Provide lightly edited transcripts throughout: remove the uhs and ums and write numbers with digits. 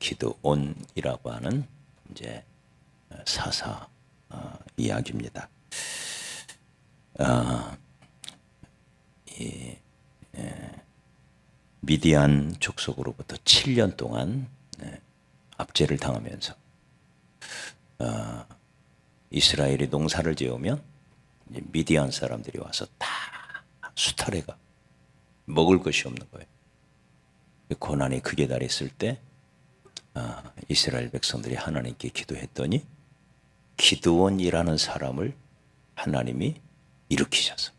기드온이라고 하는 이제 사사 이야기입니다. 이 미디안 족속으로부터 7년 동안 압제를 당하면서 이스라엘이 농사를 지으면 미디안 사람들이 와서 다 수탈해가 먹을 것이 없는 거예요. 고난이 크게 달했을 때 이스라엘 백성들이 하나님께 기도했더니 기드온이라는 사람을 하나님이 일으키셔서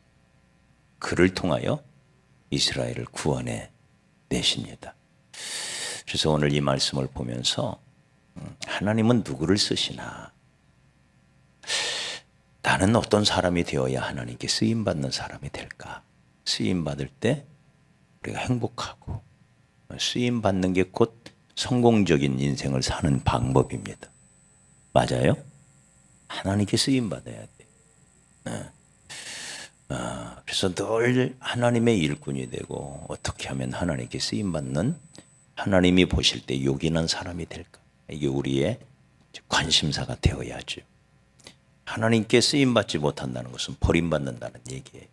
그를 통하여 이스라엘을 구원해 내십니다. 그래서 오늘 이 말씀을 보면서 하나님은 누구를 쓰시나, 나는 어떤 사람이 되어야 하나님께 쓰임받는 사람이 될까? 쓰임받을 때 우리가 행복하고 쓰임받는 게 곧 성공적인 인생을 사는 방법입니다. 맞아요? 하나님께 쓰임받아야 돼요. 그래서 늘 하나님의 일꾼이 되고 어떻게 하면 하나님께 쓰임받는, 하나님이 보실 때 요긴한 사람이 될까? 이게 우리의 관심사가 되어야죠. 하나님께 쓰임받지 못한다는 것은 버림받는다는 얘기예요.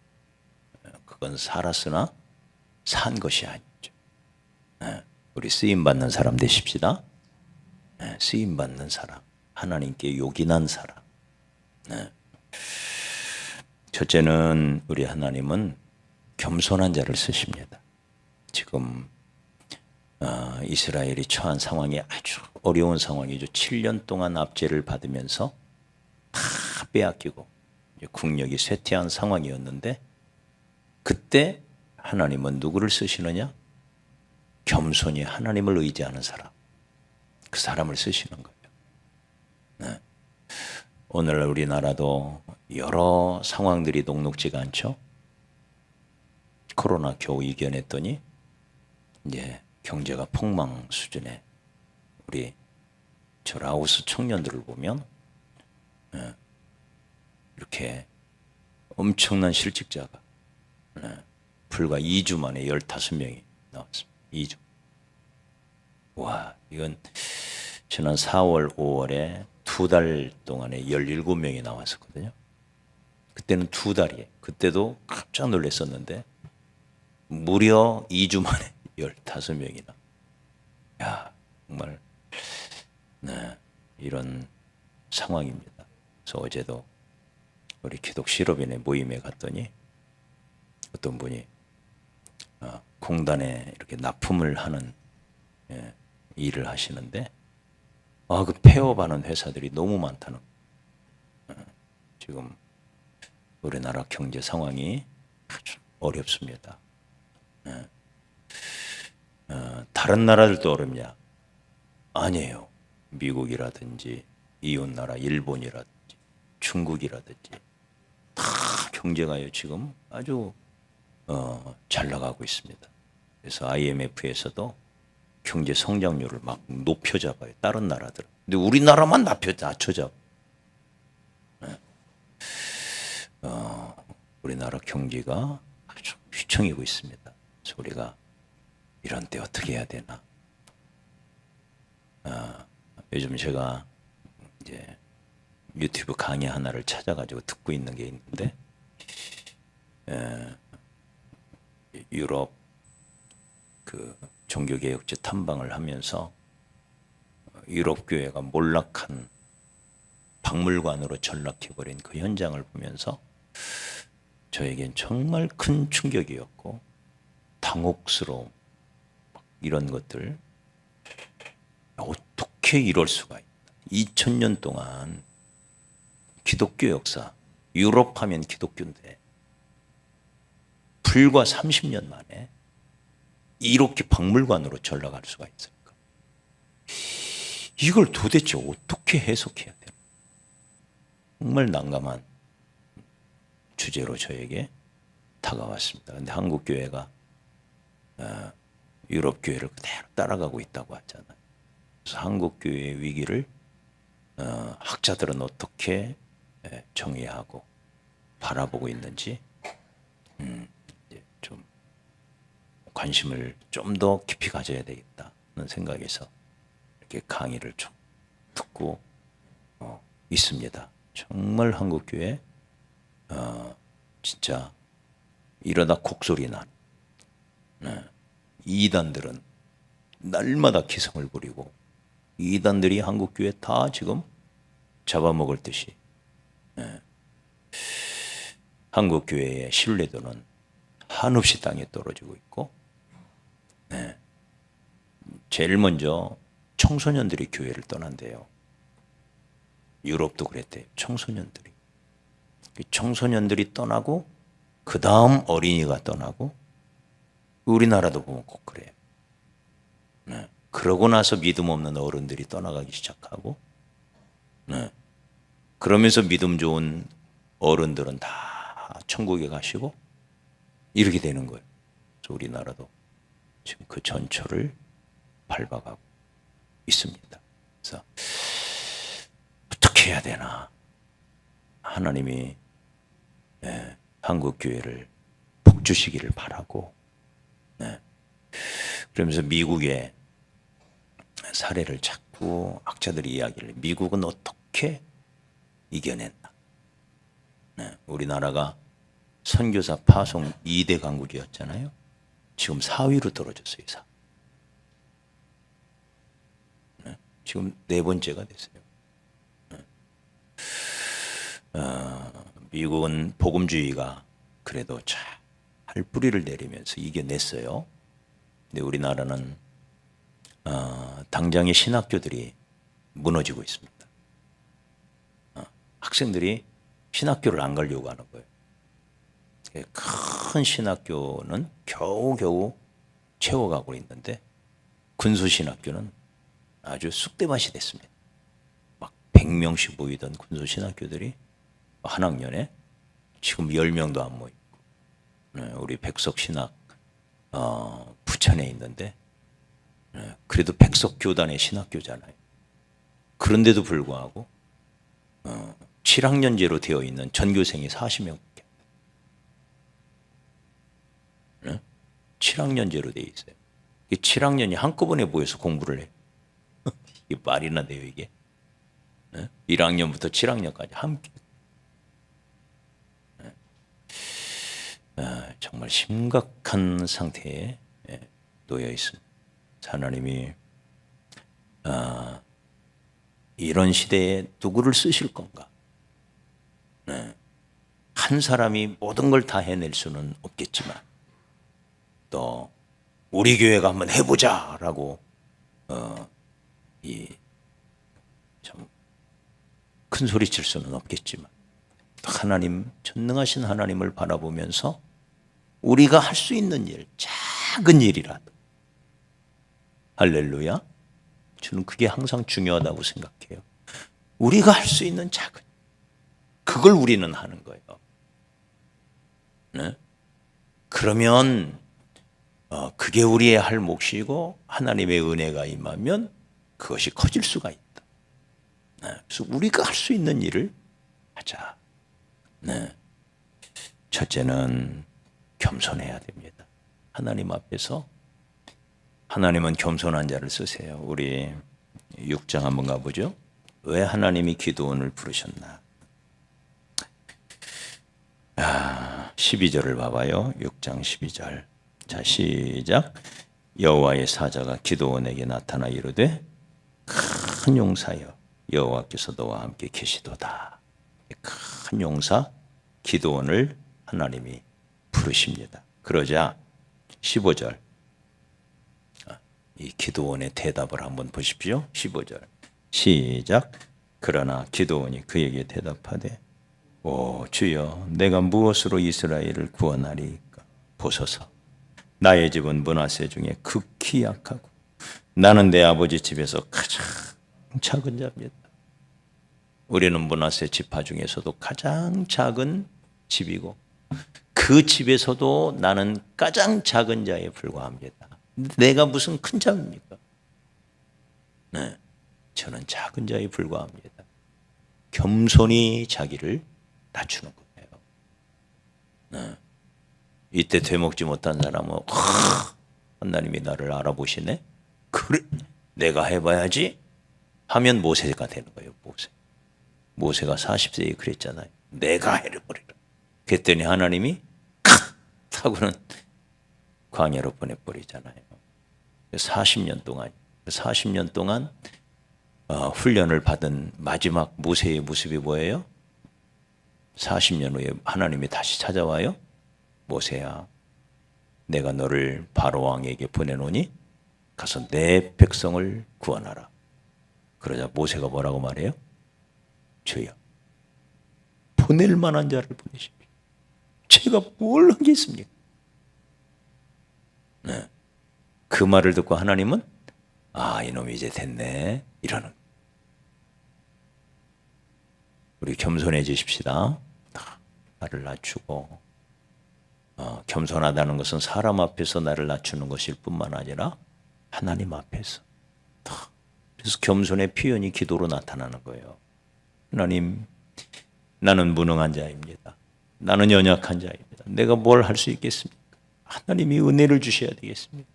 그건 살았으나 산 것이 아니죠. 우리 쓰임받는 사람 되십시다. 쓰임받는 사람, 하나님께 요긴한 사람. 첫째는 우리 하나님은 겸손한 자를 쓰십니다. 지금 이스라엘이 처한 상황이 아주 어려운 상황이죠. 7년 동안 압제를 받으면서 다 빼앗기고 국력이 쇠퇴한 상황이었는데, 그때 하나님은 누구를 쓰시느냐? 겸손히 하나님을 의지하는 사람, 그 사람을 쓰시는 거예요. 오늘 우리나라도 여러 상황들이 녹록지가 않죠. 코로나 겨우 이겨냈더니 이제 경제가 폭망 수준에, 우리 저 라오스 청년들을 보면 이렇게 엄청난 실직자가 불과 2주 만에 15명이 나왔습니다. 2주. 와, 이건 지난 4월, 5월에 2달 동안에 17명이 나왔었거든요. 그때는 2달이에요. 그때도 깜짝 놀랐었는데 무려 2주 만에 15명이나. 야, 정말 이런 상황입니다. 그래서 어제도 우리 기독 실업인의 모임에 갔더니 어떤 분이 공단에 이렇게 납품을 하는 일을 하시는데, 그 폐업하는 회사들이 너무 많다는. 지금 우리나라 경제 상황이 아주 어렵습니다. 다른 나라들도 어렵냐? 아니에요. 미국이라든지 이웃나라 일본이라든지 중국이라든지 다 경제가요 지금 아주 잘 나가고 있습니다. 그래서 IMF에서도 경제 성장률을 막 높여잡아요, 다른 나라들. 근데 우리나라만 낮춰잡아. 우리나라 경기가 아주 휘청이고 있습니다. 그래서 우리가 이런 때 어떻게 해야 되나? 요즘 제가 이제 유튜브 강의 하나를 찾아가지고 듣고 있는 게 있는데, 유럽 그 종교개혁제 탐방을 하면서 유럽 교회가 몰락한 박물관으로 전락해버린 그 현장을 보면서 저에겐 정말 큰 충격이었고 당혹스러움, 이런 것들, 어떻게 이럴 수가 있다. 2000년 동안 기독교 역사, 유럽 하면 기독교인데 불과 30년 만에 이렇게 박물관으로 전락할 수가 있을까? 이걸 도대체 어떻게 해석해야 되나? 정말 난감한 주제로 저에게 다가왔습니다. 그런데 한국 교회가 유럽 교회를 그대로 따라가고 있다고 하잖아요. 그래서 한국 교회의 위기를 학자들은 어떻게 정의하고 바라보고 있는지 좀 관심을 좀 더 깊이 가져야 되겠다는 생각에서 이렇게 강의를 좀 듣고 있습니다. 정말 한국교회 진짜 이러다 곡소리 난 이단들은 날마다 기성을 부리고 이단들이 한국교회 다 지금 잡아먹을 듯이 한국교회의 신뢰도는 한없이 땅에 떨어지고 있고 제일 먼저 청소년들이 교회를 떠난대요. 유럽도 그랬대요. 청소년들이 떠나고 그 다음 어린이가 떠나고 우리나라도 보면 꼭 그래요. 그러고 나서 믿음 없는 어른들이 떠나가기 시작하고 그러면서 믿음 좋은 어른들은 다 천국에 가시고 이렇게 되는 거예요. 그래서 우리나라도 지금 그 전철을 밟아가고 있습니다. 그래서 어떻게 해야 되나? 하나님이 한국 교회를 복 주시기를 바라고 그러면서 미국의 사례를 자꾸 학자들이 이야기를 미국은 어떻게 이겨냈나? 우리나라가 선교사 파송 2대 강국이었잖아요. 지금 4위로 떨어졌어요. 지금 4번째가 됐어요. 미국은 복음주의가 그래도 잘 뿌리를 내리면서 이겨냈어요. 근데 우리나라는 당장의 신학교들이 무너지고 있습니다. 학생들이 신학교를 안 가려고 하는 거예요. 큰 신학교는 겨우겨우 채워가고 있는데 군수신학교는 아주 쑥대밭이 됐습니다. 막 100명씩 모이던 군수신학교들이 한 학년에 지금 10명도 안 모이고 우리 백석신학 부천에 있는데 그래도 백석교단의 신학교잖아요. 그런데도 불구하고 7학년제로 되어 있는 전교생이 40명밖에 7학년제로 되어 있어요. 7학년이 한꺼번에 모여서 공부를 해요. 이게 말이나 돼요 이게? 1학년부터 7학년까지 함께. 정말 심각한 상태에 놓여 있습니다. 하나님이 이런 시대에 누구를 쓰실 건가? 한 사람이 모든 걸 다 해낼 수는 없겠지만 또 우리 교회가 한번 해보자라고 참 큰 소리 칠 수는 없겠지만 하나님 전능하신 하나님을 바라보면서 우리가 할 수 있는 일, 작은 일이라도 할렐루야. 저는 그게 항상 중요하다고 생각해요. 우리가 할 수 있는 작은 그걸 우리는 하는 거예요. 네? 그러면 그게 우리의 할 몫이고 하나님의 은혜가 임하면 그것이 커질 수가 있다. 그래서 우리가 할 수 있는 일을 하자. 첫째는 겸손해야 됩니다. 하나님 앞에서 하나님은 겸손한 자를 쓰세요. 우리 6장 한번 가보죠. 왜 하나님이 기드온을 부르셨나? 12절을 봐봐요. 6장 12절. 자, 시작. 여호와의 사자가 기드온에게 나타나 이르되 큰 용사여 여호와께서 너와 함께 계시도다. 큰 용사 기드온을 하나님이 부르십니다. 그러자 15절 이 기드온의 대답을 한번 보십시오. 15절 시작. 그러나 기드온이 그에게 대답하되 오 주여 내가 무엇으로 이스라엘을 구원하리이까? 보소서 나의 집은 므낫세 중에 극히 약하고 나는 내 아버지 집에서 가장 작은 자입니다. 우리는 므낫세 지파 중에서도 가장 작은 집이고 그 집에서도 나는 가장 작은 자에 불과합니다. 내가 무슨 큰 자입니까? 네, 저는 작은 자에 불과합니다. 겸손히 자기를 낮추는 거예요. 네. 이때 되먹지 못한 사람은 하나님이 나를 알아보시네. 그래, 내가 해봐야지. 하면 모세가 되는 거예요. 모세가 40세에 그랬잖아요. 내가 해를 버리라. 그랬더니 하나님이 칵 하고는 광야로 보내버리잖아요. 40년 동안 훈련을 받은 마지막 모세의 모습이 뭐예요? 40년 후에 하나님이 다시 찾아와요. 모세야, 내가 너를 바로 왕에게 보내노니 가서 내 백성을 구원하라. 그러자 모세가 뭐라고 말해요? 주여, 보낼 만한 자를 보내십시오. 제가 뭘 하겠습니까? 네. 그 말을 듣고 하나님은 이놈이 이제 됐네 이러는. 우리 겸손해지십시다. 나를 낮추고 겸손하다는 것은 사람 앞에서 나를 낮추는 것일 뿐만 아니라 하나님 앞에서. 그래서 겸손의 표현이 기도로 나타나는 거예요. 하나님, 나는 무능한 자입니다. 나는 연약한 자입니다. 내가 뭘 할 수 있겠습니까? 하나님이 은혜를 주셔야 되겠습니다.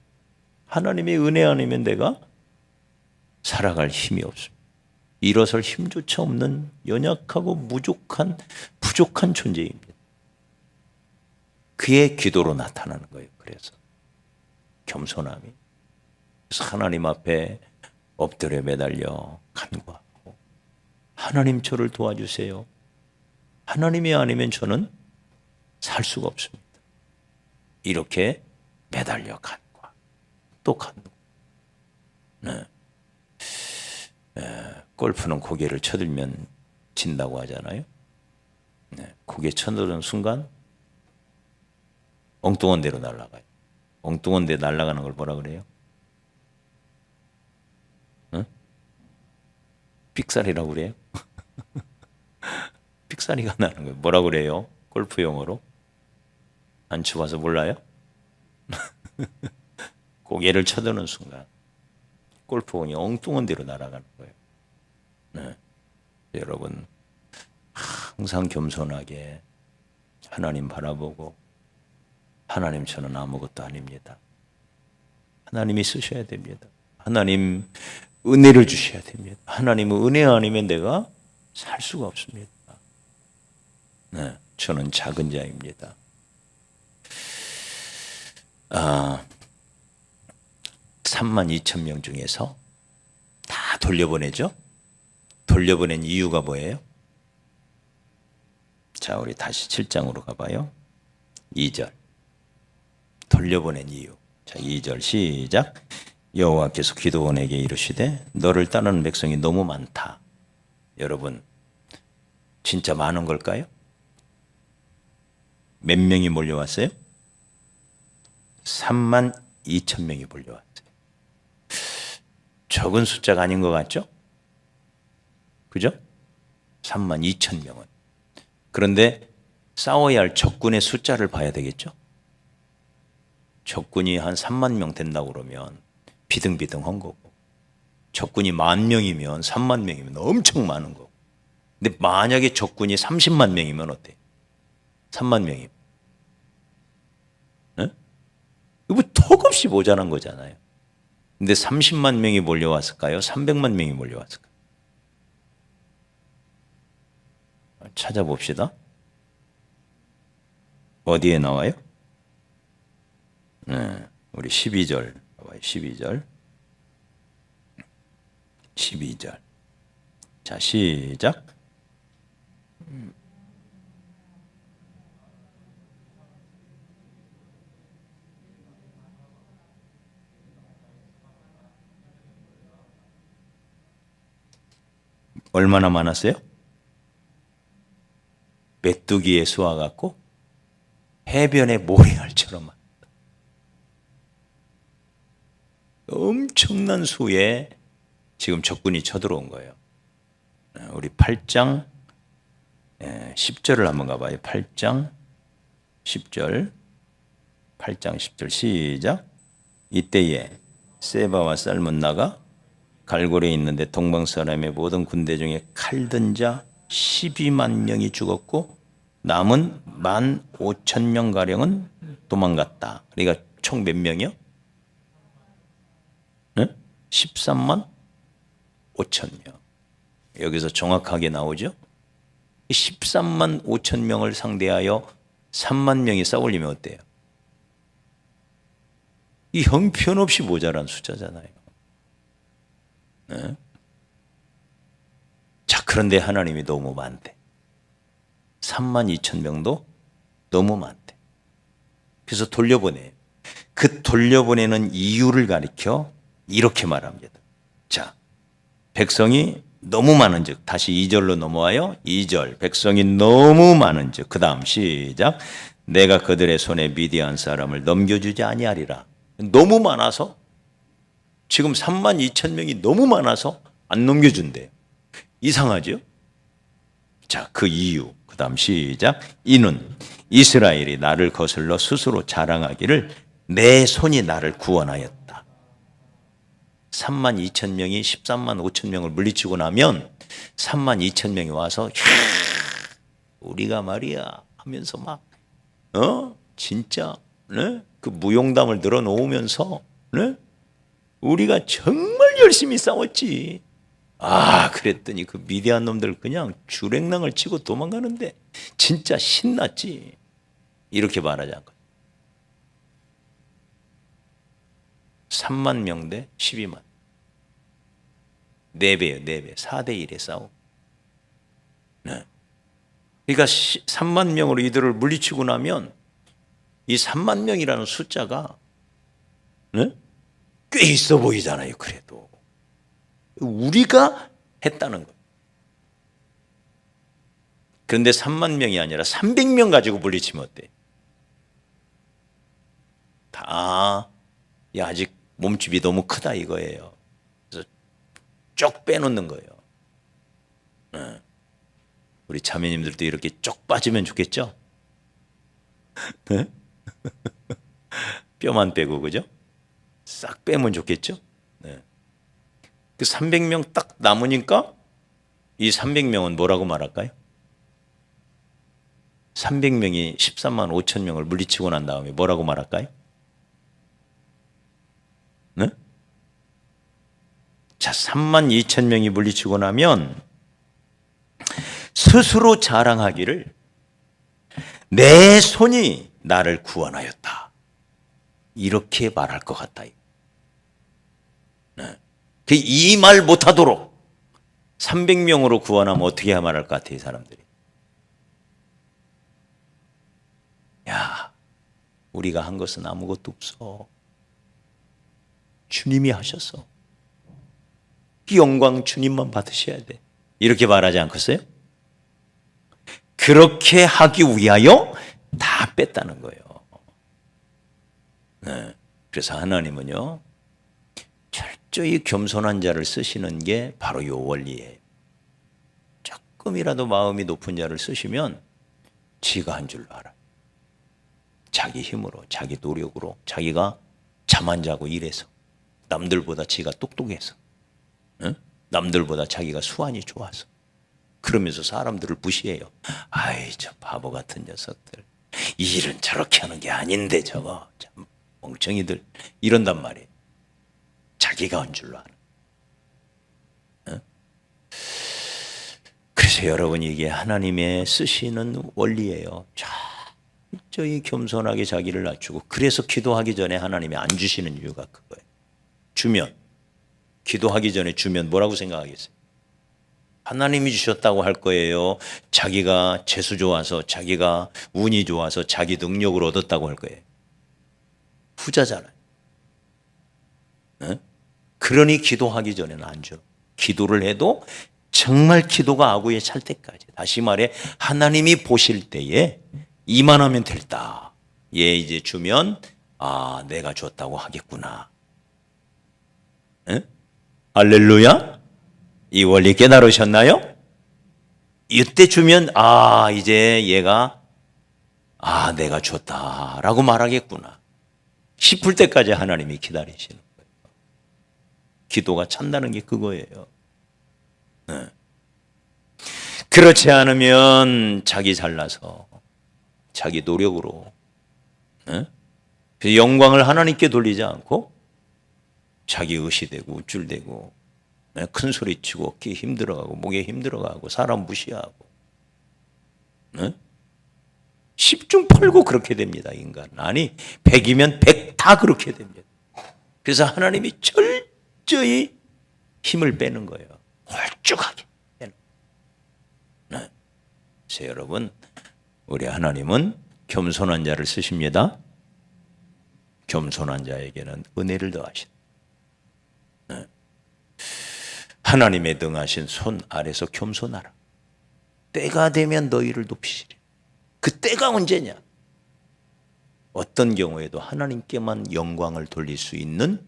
하나님의 은혜 아니면 내가 살아갈 힘이 없습니다. 일어설 힘조차 없는 연약하고 부족한 존재입니다. 그의 기도로 나타나는 거예요. 그래서 겸손함이. 그래서 하나님 앞에 엎드려 매달려 간구하고, 하나님 저를 도와주세요. 하나님이 아니면 저는 살 수가 없습니다. 이렇게 매달려 간구하고 또 간구. 네. 골프는 고개를 쳐들면 진다고 하잖아요. 네. 고개 쳐들은 순간 엉뚱한 데로 날아가요. 엉뚱한 데 날아가는 걸 뭐라 그래요? 삑사리라고 그래요? 삑사리가 나는 거예요. 뭐라 그래요? 골프 용어로? 안 쳐봐서 몰라요? 고개를 쳐드는 순간 골프공이 엉뚱한 데로 날아가는 거예요. 네. 여러분, 항상 겸손하게 하나님 바라보고, 하나님 저는 아무것도 아닙니다. 하나님이 쓰셔야 됩니다. 하나님 은혜를 주셔야 됩니다. 하나님은 은혜 아니면 내가 살 수가 없습니다. 네, 저는 작은 자입니다. 32,000명 중에서 다 돌려보내죠? 돌려보낸 이유가 뭐예요? 자, 우리 다시 7장으로 가봐요. 2절. 돌려보낸 이유. 자, 2절 시작. 여호와께서 기드온에게 이르시되 너를 따르는 백성이 너무 많다. 여러분, 진짜 많은 걸까요? 몇 명이 몰려왔어요? 32,000명이 몰려왔어요. 적은 숫자가 아닌 것 같죠? 그죠? 32,000명은. 그런데 싸워야 할 적군의 숫자를 봐야 되겠죠? 적군이 한 3만 명 된다고 그러면 비등비등한 거고, 적군이 10,000명이면 3만 명이면 엄청 많은 거고. 근데 만약에 적군이 30만 명이면 어때? 3만 명이면. 네? 이거 턱없이 모자란 거잖아요. 근데 30만 명이 몰려왔을까요? 300만 명이 몰려왔을까요? 찾아봅시다. 어디에 나와요? 네, 우리 12절. 12절. 자, 시작. 얼마나 많았어요? 메뚜기의 수와 같고 해변의 모래알처럼 많다. 엄청난 수에 지금 적군이 쳐들어온 거예요. 우리 8장 10절을 한번 가봐요. 8장 10절. 8장 10절 시작. 이때에 세바와 살문나가 갈골에 있는데 동방 사람의 모든 군대 중에 칼든 자 12만 명이 죽었고 남은 15,000명 가량은 도망갔다. 그러니까 총 몇 명이요? 네? 13만 5천 명. 여기서 정확하게 나오죠. 13만 5천 명을 상대하여 3만 명이 싸우려면 어때요? 이 형편없이 모자란 숫자잖아요. 네? 자, 그런데 하나님이 너무 많대. 3만 2천 명도 너무 많대. 그래서 돌려보내요. 그 돌려보내는 이유를 가리켜 이렇게 말합니다. 자, 백성이 너무 많은즉, 다시 2절로 넘어와요. 2절, 백성이 너무 많은즉, 그 다음 시작. 내가 그들의 손에 미디안 사람을 넘겨주지 아니하리라. 너무 많아서, 지금 3만 2천 명이 너무 많아서 안 넘겨준대요. 이상하죠? 자, 그 이유, 그 다음 시작. 이는 이스라엘이 나를 거슬러 스스로 자랑하기를 내 손이 나를 구원하였다. 3만 2천 명이 13만 5천 명을 물리치고 나면 3만 2천 명이 와서 우리가 말이야 하면서 막 진짜 네? 그 무용담을 늘어놓으면서 네? 우리가 정말 열심히 싸웠지. 아, 그랬더니 그 미디안 놈들 그냥 주랭랑을 치고 도망가는데 진짜 신났지. 이렇게 말하지 않고 3만 명 대 12만 4배예요. 4배. 4대 1에 싸우고. 네. 그러니까 3만 명으로 이들을 물리치고 나면 이 3만 명이라는 숫자가 네? 꽤 있어 보이잖아요. 그래도 우리가 했다는 거예요. 그런데 3만 명이 아니라 300명 가지고 물리치면 어때? 다 야, 아직 몸집이 너무 크다 이거예요. 그래서 쪽 빼놓는 거예요. 네. 우리 자매님들도 이렇게 쪽 빠지면 좋겠죠? 네? 뼈만 빼고, 그죠? 싹 빼면 좋겠죠? 네. 그 300명 딱 남으니까 이 300명은 뭐라고 말할까요? 300명이 13만 5천 명을 물리치고 난 다음에 뭐라고 말할까요? 네? 자, 3만 2천 명이 물리치고 나면 스스로 자랑하기를 내 손이 나를 구원하였다. 이렇게 말할 것 같다. 네. 이 말 못하도록 300명으로 구원하면 어떻게 말할 것 같아요, 이 사람들이? 야, 우리가 한 것은 아무것도 없어. 주님이 하셨어. 영광 주님만 받으셔야 돼. 이렇게 말하지 않겠어요? 그렇게 하기 위하여 다 뺐다는 거예요. 네. 그래서 하나님은요, 철저히 겸손한 자를 쓰시는 게 바로 요 원리예요. 조금이라도 마음이 높은 자를 쓰시면 지가 한 줄로 알아요. 자기 힘으로, 자기 노력으로, 자기가 잠 안 자고 일해서, 남들보다 지가 똑똑해서, 응? 남들보다 자기가 수완이 좋아서, 그러면서 사람들을 무시해요. 아이, 저 바보 같은 녀석들. 이 일은 저렇게 하는 게 아닌데 저거 참 멍청이들 이런단 말이에요. 자기가 한 줄로 아는. 응? 그래서 여러분, 이게 하나님의 쓰시는 원리예요. 철저히 겸손하게 자기를 낮추고, 그래서 기도하기 전에 하나님이 안 주시는 이유가 그거예요. 주면, 기도하기 전에 주면 뭐라고 생각하겠어요? 하나님이 주셨다고 할 거예요? 자기가 재수 좋아서, 자기가 운이 좋아서, 자기 능력을 얻었다고 할 거예요? 후자잖아요. 네? 그러니 기도하기 전에는 안 줘. 기도를 해도 정말 기도가 아구에 찰 때까지, 다시 말해 하나님이 보실 때에 이만하면 됐다. 얘 이제 주면 아, 내가 줬다고 하겠구나. 네? 할렐루야. 이 원리 깨달으셨나요? 이때 주면 아, 이제 얘가 아, 내가 줬다라고 말하겠구나 싶을 때까지 하나님이 기다리시는 거예요. 기도가 찬다는 게 그거예요. 네. 그렇지 않으면 자기 잘나서 자기 노력으로 네? 영광을 하나님께 돌리지 않고 자기 의시되고 우쭐대고 큰 소리 치고 귀 힘들어가고 목에 힘들어가고 사람 무시하고 10중 8구 그렇게 됩니다. 인간. 아니 100이면 100 다 그렇게 됩니다. 그래서 하나님이 철저히 힘을 빼는 거예요. 홀쭉하게 빼는 거예요. 그래서 여러분, 우리 하나님은 겸손한 자를 쓰십니다. 겸손한 자에게는 은혜를 더하신다. 하나님의 등하신 손 아래서 겸손하라. 때가 되면 너희를 높이시리. 그 때가 언제냐? 어떤 경우에도 하나님께만 영광을 돌릴 수 있는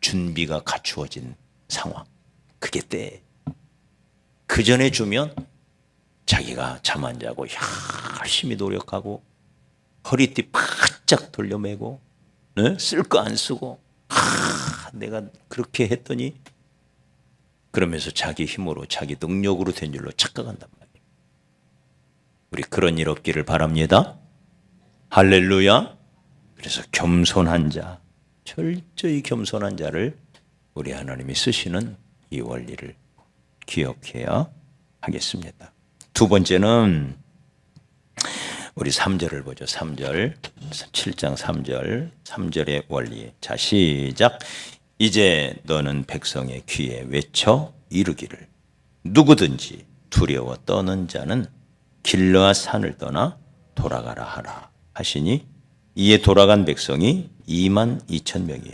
준비가 갖추어진 상황. 그게 때. 그 전에 주면 자기가 잠 안 자고 열심히 노력하고 허리띠 바짝 돌려매고 쓸 거 안 쓰고 내가 그렇게 했더니 그러면서 자기 힘으로 자기 능력으로 된 줄로 착각한단 말이에요. 우리 그런 일 없기를 바랍니다. 할렐루야. 그래서 겸손한 자, 철저히 겸손한 자를 우리 하나님이 쓰시는 이 원리를 기억해야 하겠습니다. 두 번째는 우리 3절을 보죠. 3절, 7장 3절, 3절의 원리. 자, 시작. 이제 너는 백성의 귀에 외쳐 이르기를 누구든지 두려워 떠는 자는 길르앗 산을 떠나 돌아가라 하라 하시니 이에 돌아간 백성이 22,000명이에요.